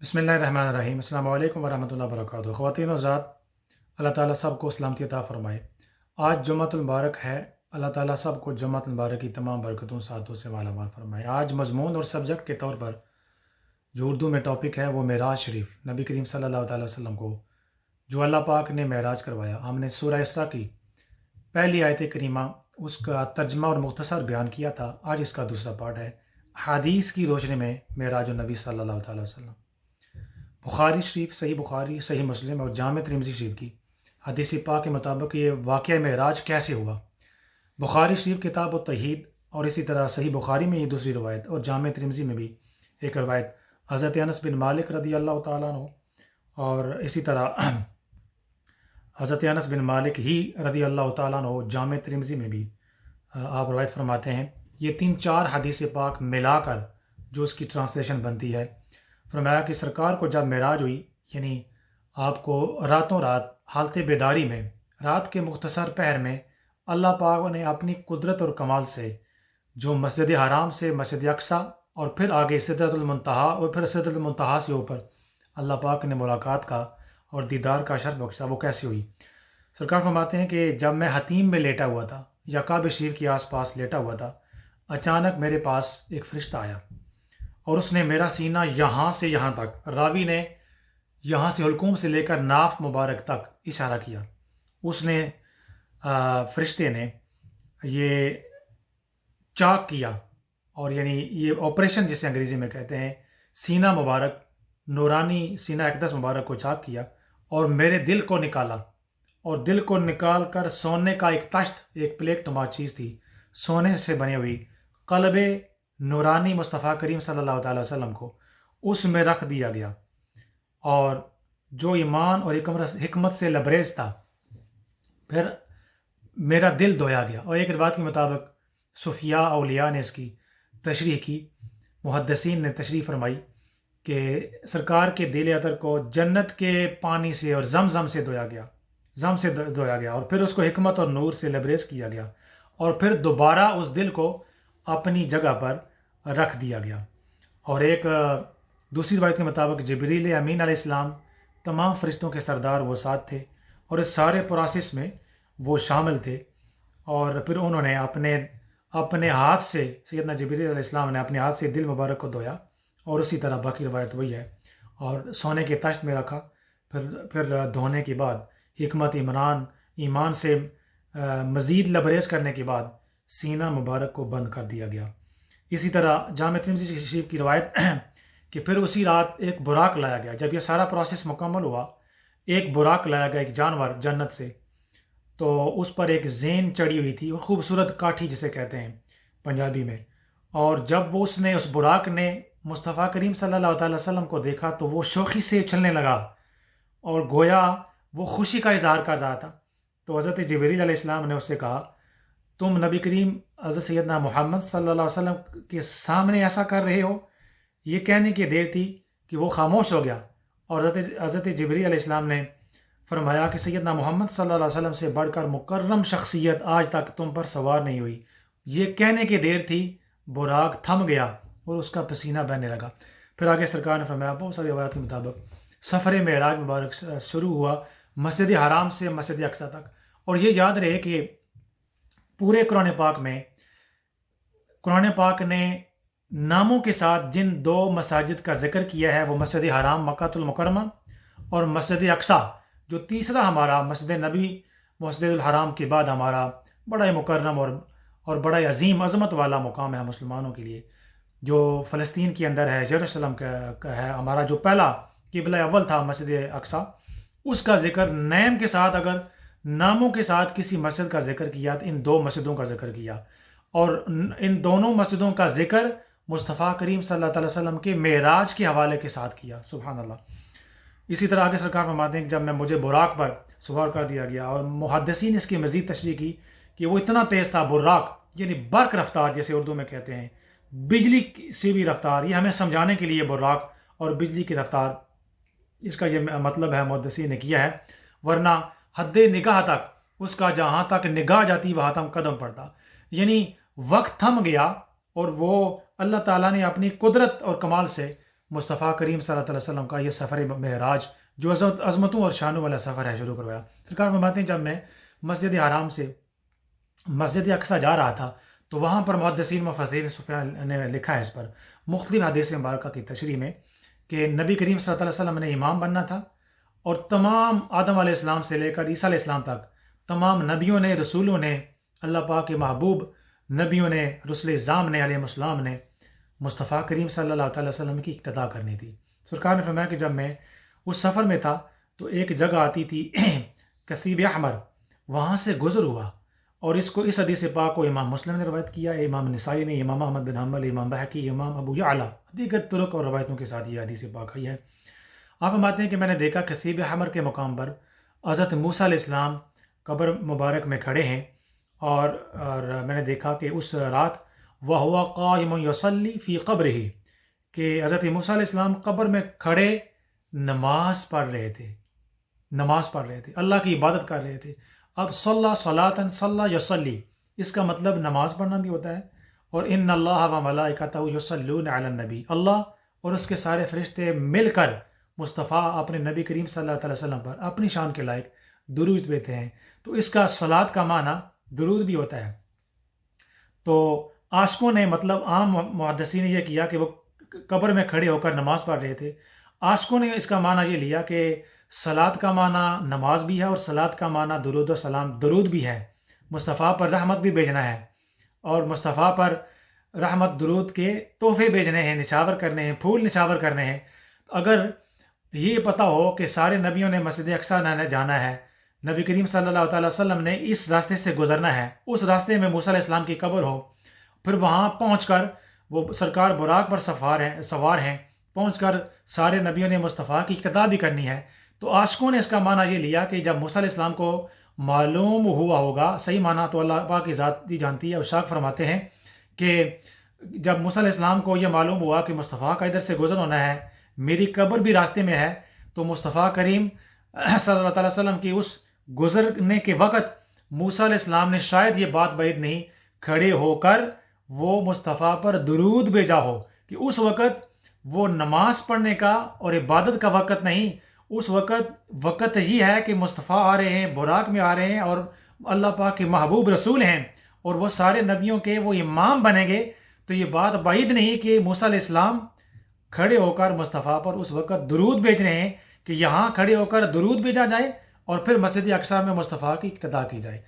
بسم اللہ الرحمن الرحیم۔ السلام علیکم ورحمۃ اللہ وبرکاتہ۔ خواتین و حضرات، اللہ تعالیٰ سب کو سلامتی عطا فرمائے۔ آج جمعۃ المبارک ہے۔ اللہ تعالیٰ سب کو جمعۃ المبارک کی تمام برکتوں سعادتوں سے مالا مال فرمائے۔ آج مضمون اور سبجیکٹ کے طور پر جو اردو میں ٹاپک ہے وہ معراج شریف، نبی کریم صلی اللہ تعالیٰ وسلم کو جو اللہ پاک نے معراج کروایا۔ ہم نے سورہ اسراء کی پہلی آیت کریمہ اس کا ترجمہ اور مختصر بیان کیا تھا۔ آج اس کا دوسرا پارٹ ہے حدیث کی روشنی میں معراج النبی صلی اللہ تعالیٰ وسلم۔ بخاری شریف، صحیح بخاری، صحیح مسلم اور جامع ترمذی شریف کی حدیث پاک کے مطابق یہ واقعہ معراج کیسے ہوا۔ بخاری شریف کتاب التوحید اور اسی طرح صحیح بخاری میں یہ دوسری روایت اور جامع ترمذی میں بھی ایک روایت حضرت انس بن مالک رضی اللہ تعالیٰ عنہ اور اسی طرح حضرت انس بن مالک ہی رضی اللہ تعالیٰ عنہ جامع ترمذی میں بھی آپ روایت فرماتے ہیں۔ یہ 3-4 حدیث پاک ملا کر جو اس کی ٹرانسلیشن بنتی ہے۔ فرمایا کہ سرکار کو جب معراج ہوئی، یعنی آپ کو راتوں رات حالت بیداری میں، رات کے مختصر پہر میں اللہ پاک نے اپنی قدرت اور کمال سے جو مسجد حرام سے مسجد اقصیٰ اور پھر آگے سدرۃ المنتہا اور پھر سدرۃ المنتہا سے اوپر اللہ پاک نے ملاقات کا اور دیدار کا شرف بخشا، وہ کیسے ہوئی۔ سرکار فرماتے ہیں کہ جب میں حتیم میں لیٹا ہوا تھا یا کعبہ شریف کے آس پاس لیٹا ہوا تھا، اچانک میرے پاس ایک فرشتہ آیا اور اس نے میرا سینہ یہاں سے یہاں تک، راوی نے یہاں سے حلقوم سے لے کر ناف مبارک تک اشارہ کیا۔ اس نے فرشتے نے یہ چاک کیا، اور یعنی یہ آپریشن جسے انگریزی میں کہتے ہیں، سینہ مبارک، نورانی سینہ اقدس مبارک کو چاک کیا اور میرے دل کو نکالا، اور دل کو نکال کر سونے کا ایک تشت، ایک پلیٹ نما چیز تھی سونے سے بنی ہوئی، قلب نورانی مصطفیٰ کریم صلی اللہ تعالیٰ وسلم کو اس میں رکھ دیا گیا، اور جو ایمان اور حکمت سے لبریز تھا، پھر میرا دل دھویا گیا۔ اور ایک روایت کے مطابق صفیاء اولیاء نے اس کی تشریح کی، محدثین نے تشریح فرمائی کہ سرکار کے دل اطہر کو جنت کے پانی سے اور زمزم سے دھویا گیا اور پھر اس کو حکمت اور نور سے لبریز کیا گیا، اور پھر دوبارہ اس دل کو اپنی جگہ پر رکھ دیا گیا۔ اور ایک دوسری روایت کے مطابق جبریل امین علیہ السلام، تمام فرشتوں کے سردار وہ ساتھ تھے، اور اس سارے پروسیس میں وہ شامل تھے، اور پھر انہوں نے اپنے ہاتھ سے، سیدنا جبریل علیہ السلام نے اپنے ہاتھ سے دل مبارک کو دھویا، اور اسی طرح باقی روایت وہی ہے، اور سونے کے تشت میں رکھا، پھر دھونے کے بعد حکمت ایمان سے مزید لبریز کرنے کے بعد سینہ مبارک کو بند کر دیا گیا۔ اسی طرح جامع ترمذی شریف کی روایت کہ پھر اسی رات ایک براق لایا گیا۔ جب یہ سارا پروسیس مکمل ہوا، ایک براق لایا گیا، ایک جانور جنت سے، تو اس پر ایک زین چڑھی ہوئی تھی، اور خوبصورت کاٹھی جسے کہتے ہیں پنجابی میں، اور جب اس براق نے مصطفیٰ کریم صلی اللہ تعالیٰ وسلم کو دیکھا تو وہ شوخی سے اچھلنے لگا، اور گویا وہ خوشی کا اظہار کر رہا تھا۔ تو حضرت جبریل علیہ السلام نے اس سے کہا، تم نبی کریم حضرت سیدنا محمد صلی اللہ علیہ وسلم کے سامنے ایسا کر رہے ہو؟ یہ کہنے کی دیر تھی کہ وہ خاموش ہو گیا، اور حضرت جبریل علیہ السلام نے فرمایا کہ سیدنا محمد صلی اللہ علیہ وسلم سے بڑھ کر مکرم شخصیت آج تک تم پر سوار نہیں ہوئی۔ یہ کہنے کی دیر تھی، براق تھم گیا اور اس کا پسینہ بہنے لگا۔ پھر آگے سرکار نے فرمایا، بہت ساری روایات کے مطابق سفر معراج مبارک شروع ہوا مسجد حرام سے مسجد اقصیٰ تک۔ اور یہ یاد رہے کہ پورے قرآن پاک نے ناموں کے ساتھ جن 2 مساجد کا ذکر کیا ہے، وہ مسجد حرام مکہ المکرمہ اور مسجد اقصیٰ، جو تیسرا ہمارا مسجد نبی مسجد الحرام کے بعد ہمارا بڑا ہی مکرم اور بڑا ہی عظیم عظمت والا مقام ہے مسلمانوں کے لیے، جو فلسطین کے اندر ہے، یروشلم کا ہے۔ ہمارا جو پہلا قبلہ اول تھا مسجد اقصیٰ، اس کا ذکر نیم کے ساتھ، اگر ناموں کے ساتھ کسی مسجد کا ذکر کیا تو ان 2 مسجدوں کا ذکر کیا، اور ان دونوں مسجدوں کا ذکر مصطفیٰ کریم صلی اللہ تعالیٰ وسلم کے معراج کے حوالے کے ساتھ کیا۔ سبحان اللہ۔ اسی طرح آگے سرکار فرماتے ہیں کہ جب میں مجھے براق پر سوار کر دیا گیا، اور محدثین اس کی مزید تشریح کی کہ وہ اتنا تیز تھا، براق یعنی برق رفتار جیسے اردو میں کہتے ہیں، بجلی سے بھی رفتار، یہ ہمیں سمجھانے کے لیے براق اور بجلی کی رفتار، اس کا یہ مطلب ہے محدثین نے کیا ہے، ورنہ حد نگاہ تک اس کا جہاں تک نگاہ جاتی وہاں تک قدم پڑتا، یعنی وقت تھم گیا، اور وہ اللہ تعالیٰ نے اپنی قدرت اور کمال سے مصطفیٰ کریم صلی اللہ علیہ وسلم کا یہ سفر معراج جو عظمتوں اور شانوں والا سفر ہے شروع کروایا. سرکار فرماتے ہیں جب میں مسجد حرام سے مسجد اقصیٰ جا رہا تھا تو وہاں پر محدثین مفسرین نے لکھا ہے اس پر مختلف حدیث مبارکہ کی تشریح میں کہ نبی کریم صلی اللہ علیہ وسلم نے امام بننا تھا اور تمام آدم علیہ السلام سے لے کر عیسیٰ علیہ السلام تک تمام نبیوں نے رسولوں نے اللہ پاک کے محبوب نبیوں نے رسول اعظام نے علیہ السلام نے مصطفیٰ کریم صلی اللہ تعالی وسلم کی اقتداء کرنی تھی. سرکار نے فرمایا کہ جب میں اس سفر میں تھا تو ایک جگہ آتی تھی کثیب احمر، وہاں سے گزر ہوا، اور اس حدیث پاک کو امام مسلم نے روایت کیا، امام نسائی نے، امام احمد بن حنبل، امام بحقی، امام ابو یعلا، دیگر طرق اور روایتوں کے ساتھ یہ حدیث پاک آئی ہے. آپ فرماتے ہیں کہ میں نے دیکھا کثیب احمر کے مقام پر حضرت موسیٰ علیہ السلام قبر مبارک میں کھڑے ہیں، اور میں نے دیکھا کہ اس رات وَهُوَ قَائِمٌ يُصَلِّي فِي قَبْرِهِ کہ حضرت موسیٰ علیہ السلام قبر میں کھڑے نماز پڑھ رہے تھے، اللہ کی عبادت کر رہے تھے. اب صلی صلاۃً صلی یصلی اس کا مطلب نماز پڑھنا بھی ہوتا ہے، اور ان اللہ و ملائکتہ یصلون علی النبی، اللہ اور اس کے سارے فرشتے مل کر مصطفیٰ اپنے نبی کریم صلی اللہ علیہ وسلم پر اپنی شان کے لائق درود دیتے ہیں. تو اس کا صلاۃ کا معنی درود بھی ہوتا ہے. تو عاشقوں نے مطلب عام محدثین نے یہ کیا کہ وہ قبر میں کھڑے ہو کر نماز پڑھ رہے تھے. عاشقوں نے اس کا معنی یہ لیا کہ صلاۃ کا معنی نماز بھی ہے اور صلاۃ کا معنی درود و سلام درود بھی ہے، مصطفیٰ پر رحمت بھی بھیجنا ہے، اور مصطفیٰ پر رحمت درود کے تحفے بھیجنے ہیں، نچھاور کرنے ہیں، پھول نچھاور کرنے ہیں. اگر یہ پتہ ہو کہ سارے نبیوں نے مسجد اقصیٰ جانا ہے، نبی کریم صلی اللہ تعالی وسلم نے اس راستے سے گزرنا ہے، اس راستے میں موسیٰ علیہ السلام کی قبر ہو، پھر وہاں پہنچ کر وہ سرکار براق پر سوار ہیں، پہنچ کر سارے نبیوں نے مصطفیٰ کی اقتداء بھی کرنی ہے. تو عاشقوں نے اس کا معنی یہ لیا کہ جب موسیٰ علیہ السلام کو معلوم ہوا ہوگا، صحیح معنی تو اللہ پاک کی ذات ہی جانتی ہے، اور شاک فرماتے ہیں کہ جب موسیٰ علیہ السلام کو یہ معلوم ہوا کہ مصطفیٰ کا ادھر سے گزر ہونا ہے، میری قبر بھی راستے میں ہے، تو مصطفیٰ کریم صلی اللہ علیہ وسلم کی اس گزرنے کے وقت موسیٰ علیہ السلام نے شاید یہ بات بعید نہیں کھڑے ہو کر وہ مصطفیٰ پر درود بھیجا ہو کہ اس وقت وہ نماز پڑھنے کا اور عبادت کا وقت نہیں، اس وقت یہ ہے کہ مصطفیٰ آ رہے ہیں، براق میں آ رہے ہیں، اور اللہ پاک کے محبوب رسول ہیں، اور وہ سارے نبیوں کے وہ امام بنیں گے. تو یہ بات بعید نہیں کہ موسیٰ علیہ السلام کھڑے ہو کر مصطفیٰ پر اس وقت درود بھیج رہے ہیں کہ یہاں کھڑے ہو کر درود بھیجا جائے اور پھر مسجد اقصیٰ میں مصطفیٰ کی اقتداء کی جائے.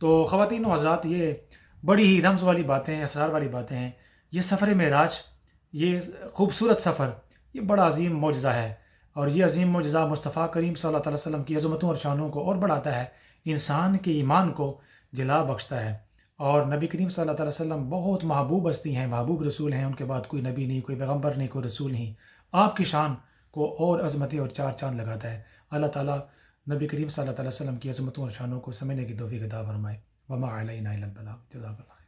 تو خواتین و حضرات، یہ بڑی ہی رمز والی باتیں ہیں، اسرار والی باتیں ہیں. یہ سفر معراج، یہ خوبصورت سفر، یہ بڑا عظیم معجزہ ہے، اور یہ عظیم معجزہ مصطفیٰ کریم صلی اللہ علیہ وسلم کی عظمتوں اور شانوں کو اور بڑھاتا ہے، انسان کے ایمان کو جلا بخشتا ہے. اور نبی کریم صلی اللہ علیہ وسلم بہت محبوب ہستی ہیں، محبوب رسول ہیں، ان کے بعد کوئی نبی نہیں، کوئی پیغمبر نہیں، کوئی رسول نہیں. آپ کی شان کو اور عظمتیں اور چار چاند لگاتا ہے. اللہ تعالیٰ نبی کریم صلی اللہ علیہ وسلم کی عظمتوں اور شانوں کو سمجھنے کی توفیق عطا فرمائے. وما علینا الا البلاغ. جزاک اللہ.